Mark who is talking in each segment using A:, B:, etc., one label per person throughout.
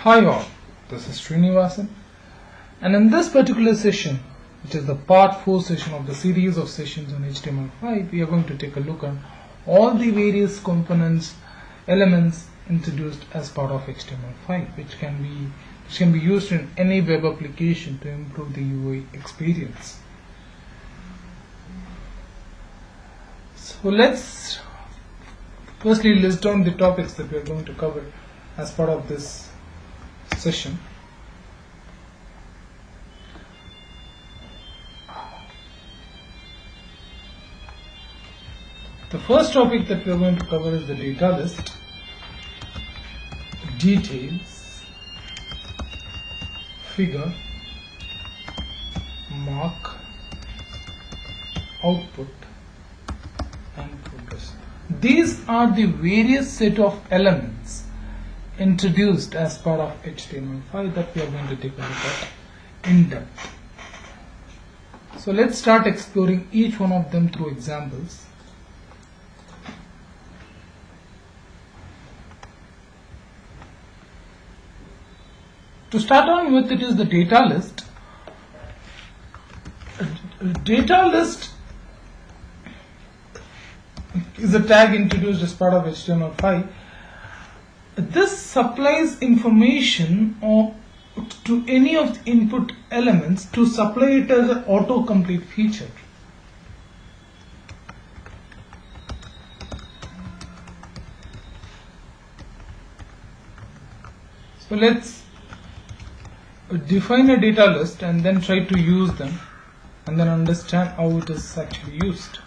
A: Hi all, this is Srinivasan, and in this particular session, which is the part 4 session of the series of sessions on HTML5, we are going to take a look at all the various components, elements introduced as part of HTML5, which can be used in any web application to improve the UI experience. So let's firstly list down the topics that we are going to cover as part of this session. The first topic that we are going to cover is the data list, details, figure, mark, output, and progress. These are the various set of elements introduced as part of HTML5 that we are going to take a look at in depth. So let's start exploring each one of them through examples. To start on with, it is the data list. Data list is a tag introduced as part of HTML5. This supplies information to any of the input elements to supply it as an autocomplete feature. So let's define a data list and then try to use them and then understand how it is actually used.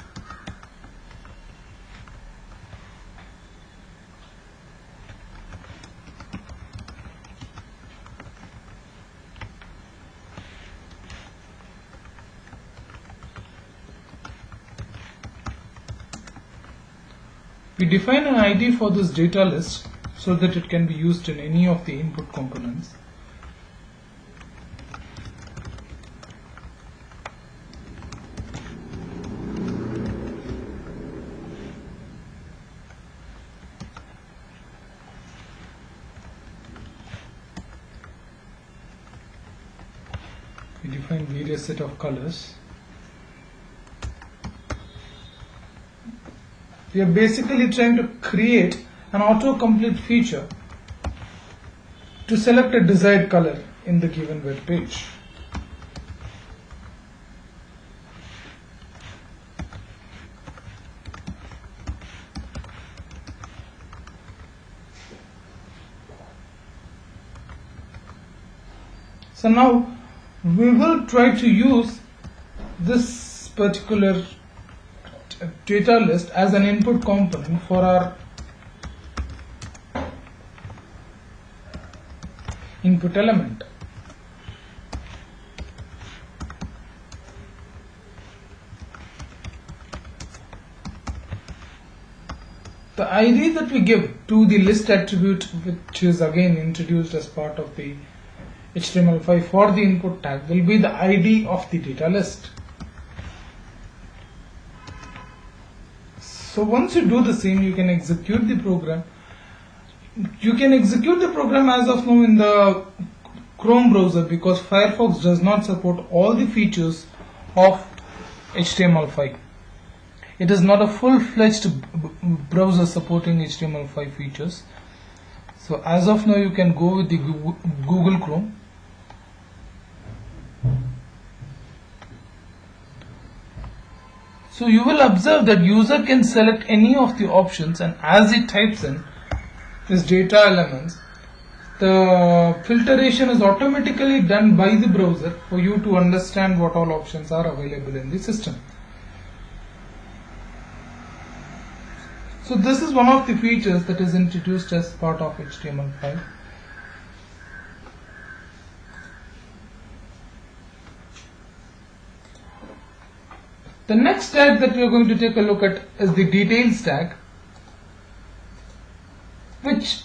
A: We define an ID for this data list so that it can be used in any of the input components. We define various set of colors. We are basically trying to create an autocomplete feature to select a desired color in the given web page. So now we will try to use this particular data list as an input component for our input element. The ID that we give to the list attribute, which is again introduced as part of the HTML5 for the input tag, will be the ID of the data list. So once you do the same, you can execute the program. You can execute the program as of now in the Chrome browser because Firefox does not support all the features of HTML5. It is not a full-fledged browser supporting HTML5 features. So as of now, you can go with the Google Chrome. So you will observe that user can select any of the options, and as he types in his data elements, the filtration is automatically done by the browser for you to understand what all options are available in the system. So this is one of the features that is introduced as part of HTML5. The next tag that we are going to take a look at is the details tag, which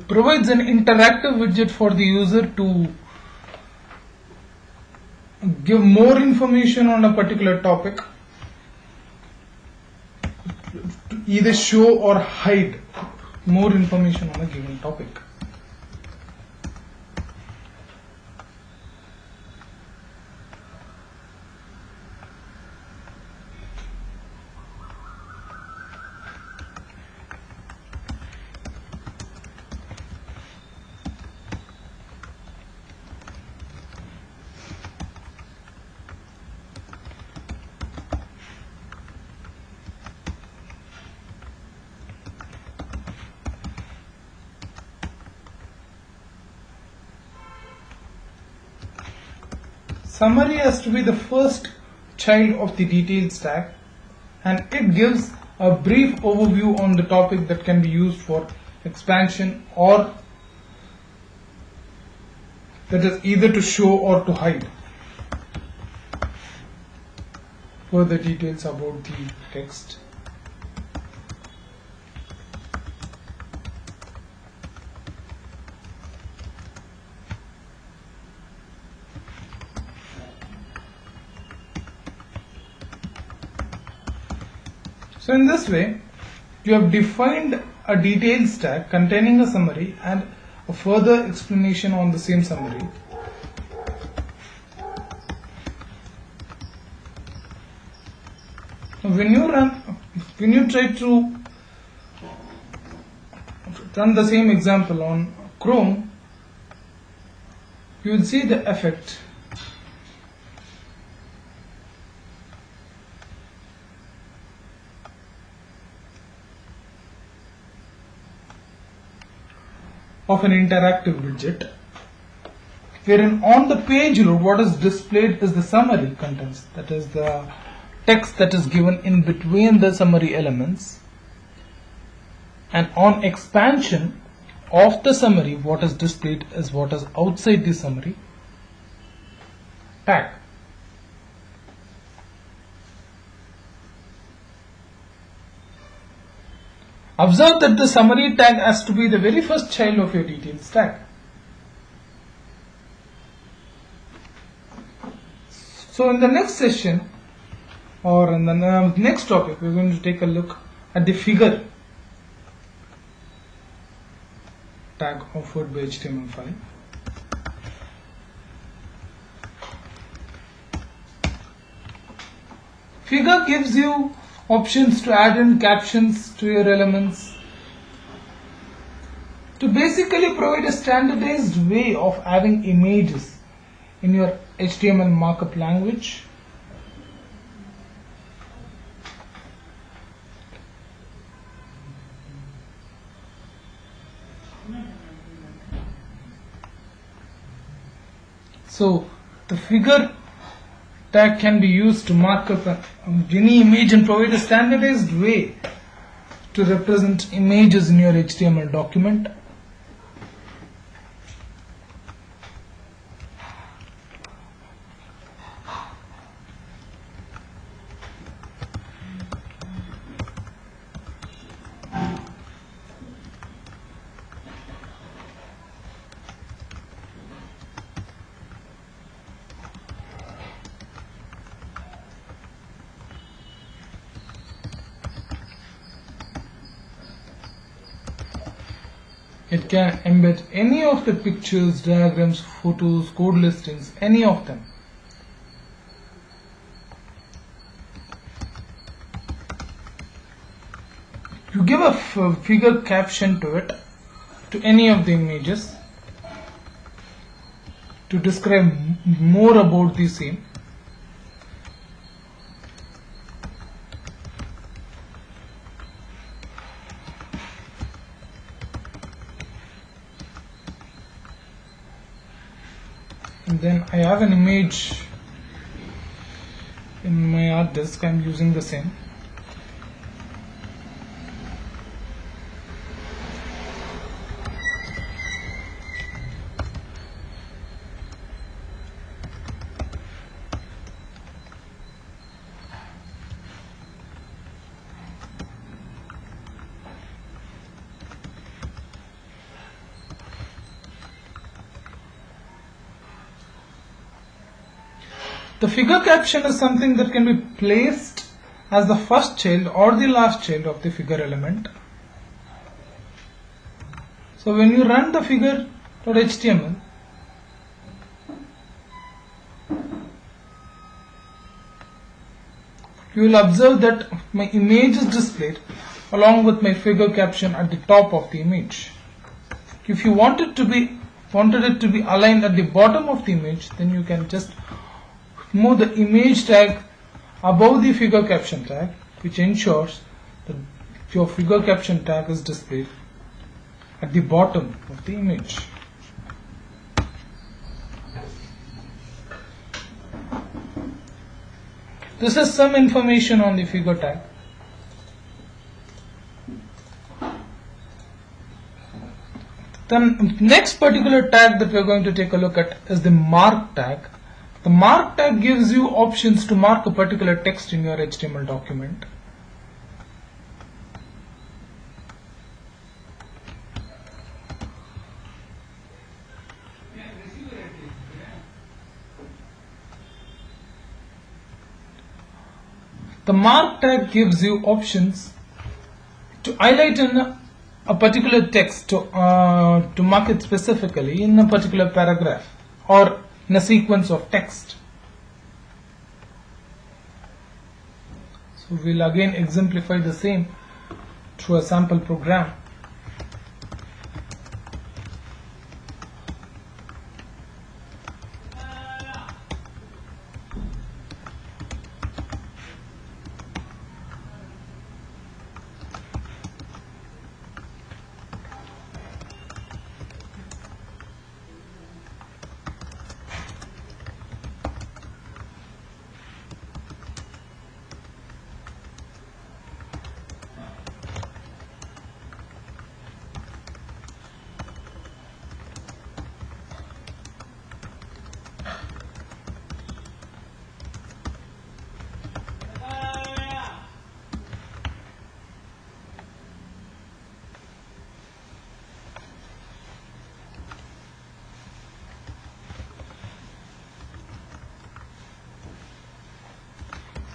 A: provides an interactive widget for the user to give more information on a particular topic, to either show or hide more information on a given topic. Summary has to be the first child of the detailed stack, and it gives a brief overview on the topic that can be used for expansion, or that is either to show or to hide further details about the text. So in this way, you have defined a detailed stack containing a summary and a further explanation on the same summary. When you try to run the same example on Chrome, you will see the effect. Of an interactive widget, wherein on the page load what is displayed is the summary contents, that is the text that is given in between the summary elements, and on expansion of the summary what is displayed is what is outside the summary tag. Observe that the summary tag has to be the very first child of your detailed stack. So in the next session, or in the next topic, we are going to take a look at the figure tag offered by HTML5. Figure gives you options to add in captions to your elements, to basically provide a standardized way of having images in your HTML markup language. So the figure tag can be used to mark up any image and provide a standardized way to represent images in your HTML document. It can embed any of the pictures, diagrams, photos, code listings, any of them. You give a figure caption to it, to any of the images, to describe more about the same. And then I have an image in my art disk. I am using the same. The figure caption is something that can be placed as the first child or the last child of the figure element. So when you run the figure.html, you will observe that my image is displayed along with my figure caption at the top of the image. If you wanted it to be aligned at the bottom of the image, then you can just move the image tag above the figure caption tag, which ensures that your figure caption tag is displayed at the bottom of the image. This is some information on the figure tag. The next particular tag that we are going to take a look at is the mark tag. The mark tag gives you options to mark a particular text in your HTML document. The mark tag gives you options to highlight a particular text to mark it specifically in a particular paragraph or in a sequence of text. So we'll again exemplify the same through a sample program.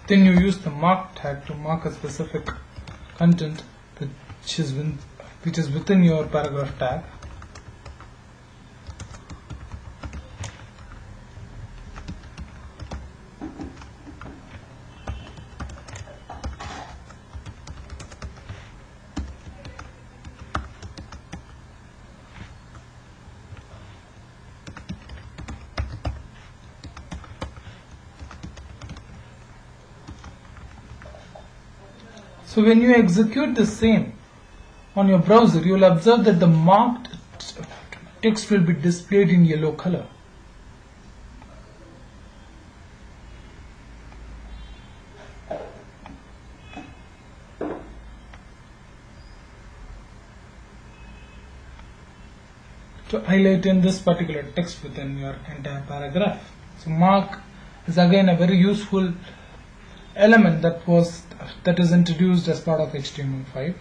A: Then you use the mark tag to mark a specific content which is within your paragraph tag. So when you execute the same on your browser, you will observe that the marked text will be displayed in yellow color. To highlight in this particular text within your entire paragraph. So mark is again a very useful element that is introduced as part of HTML5.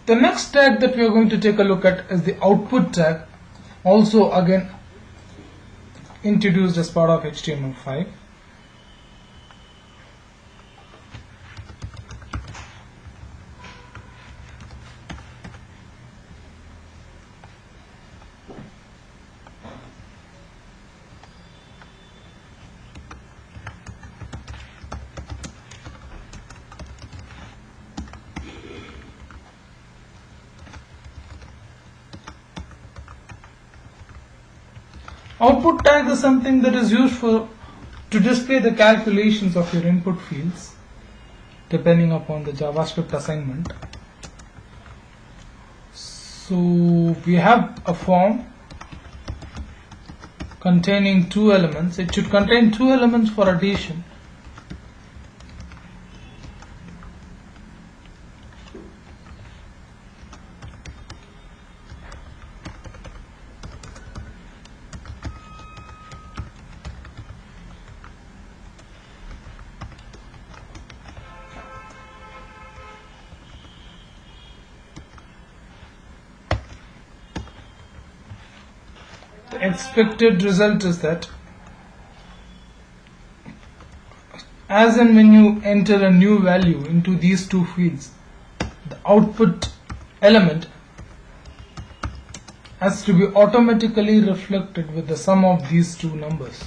A: The next tag that we are going to take a look at is the output tag, also again introduced as part of HTML5. Output tag is something that is used to display the calculations of your input fields depending upon the JavaScript assignment. So we have a form containing two elements. It should contain two elements for addition. the expected result is that as and when you enter a new value into these two fields, the output element has to be automatically reflected with the sum of these two numbers.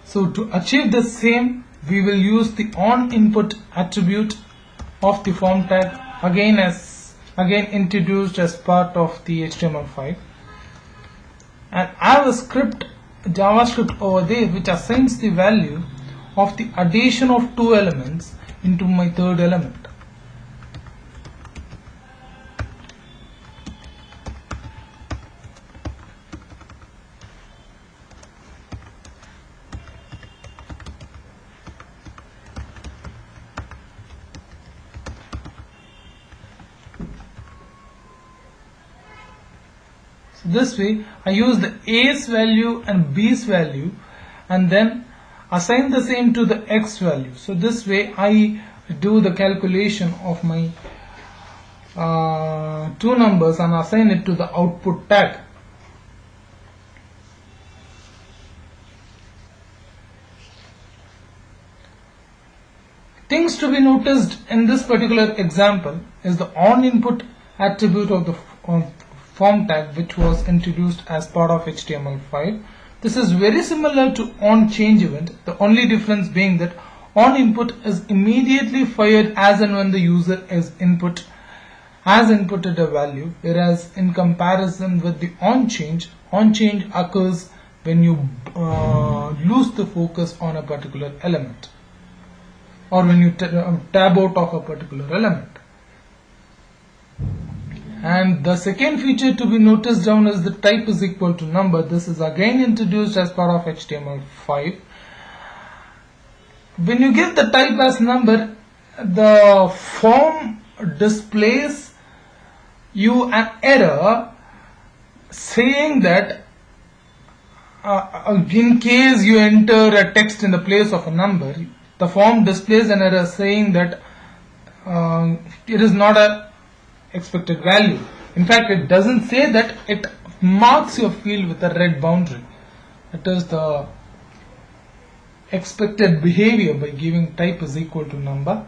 A: So to achieve the same, we will use the onInput attribute of the form tag again introduced as part of the HTML5, and I have a script, JavaScript over there, which assigns the value of the addition of two elements into my third element. This way I use the A's value and B's value and then assign the same to the X value. So this way I do the calculation of my two numbers and assign it to the output tag. Things to be noticed in this particular example is the onInput attribute of the form tag, which was introduced as part of HTML5. This is very similar to onChangeEvent, the only difference being that onInput is immediately fired as and when the user has inputted a value, whereas in comparison with the onChange occurs when you lose the focus on a particular element, or when you tab out of a particular element. And the second feature to be noticed down is the type is equal to number. This is again introduced as part of HTML5. When you give the type as number, the form displays you an error saying that in case you enter a text in the place of a number, the form displays an error saying that it is not a expected value. In fact, it doesn't say that, it marks your field with a red boundary. It is the expected behavior by giving type is equal to number.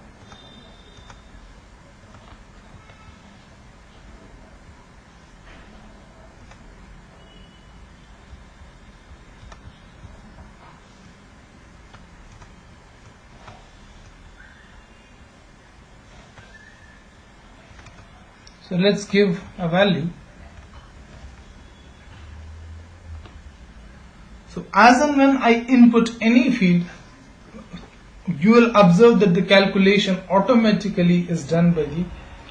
A: So let's give a value. So as and when I input any field, you will observe that the calculation automatically is done by the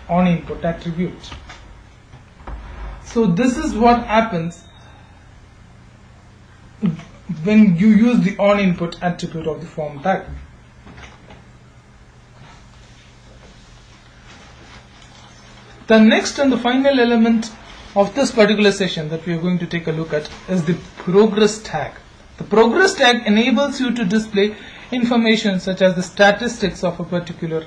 A: onInput attribute. So this is what happens when you use the onInput attribute of the form tag. The next and the final element of this particular session that we are going to take a look at is the progress tag. The progress tag enables you to display information such as the statistics of a particular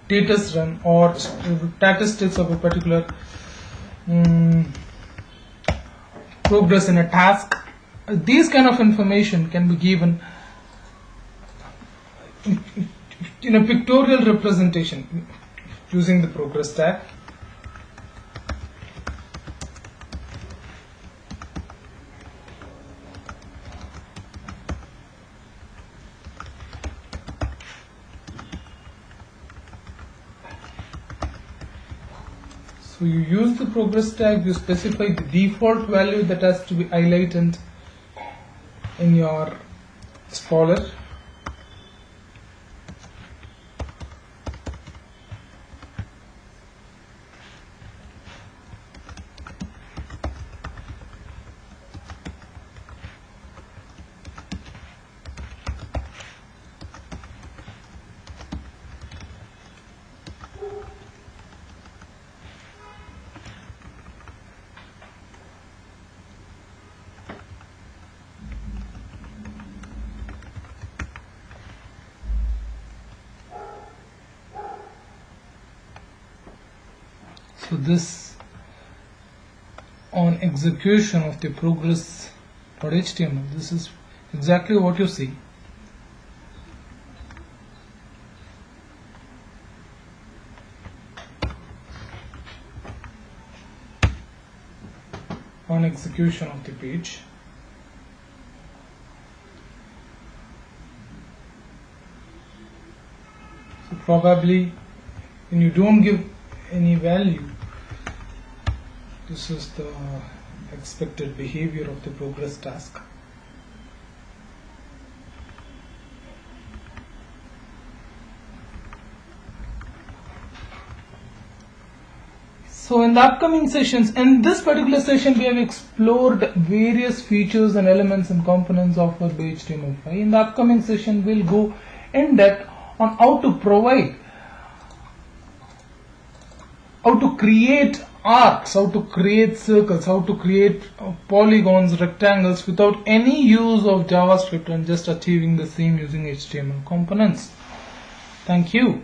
A: status run, or statistics of a particular progress in a task. These kind of information can be given in a pictorial representation using the progress tag. So you use the progress tag, you specify the default value that has to be highlighted in your scholar. So this on execution of the progress.html, this is exactly what you see. On execution of the page. So probably when you don't give any value, this is the expected behavior of the progress task. So in the upcoming sessions, in this particular session we have explored various features and elements and components offered by HTML5. In the upcoming session we'll go in depth on how to create arcs, how to create circles, how to create polygons, rectangles without any use of JavaScript and just achieving the same using HTML components. Thank you.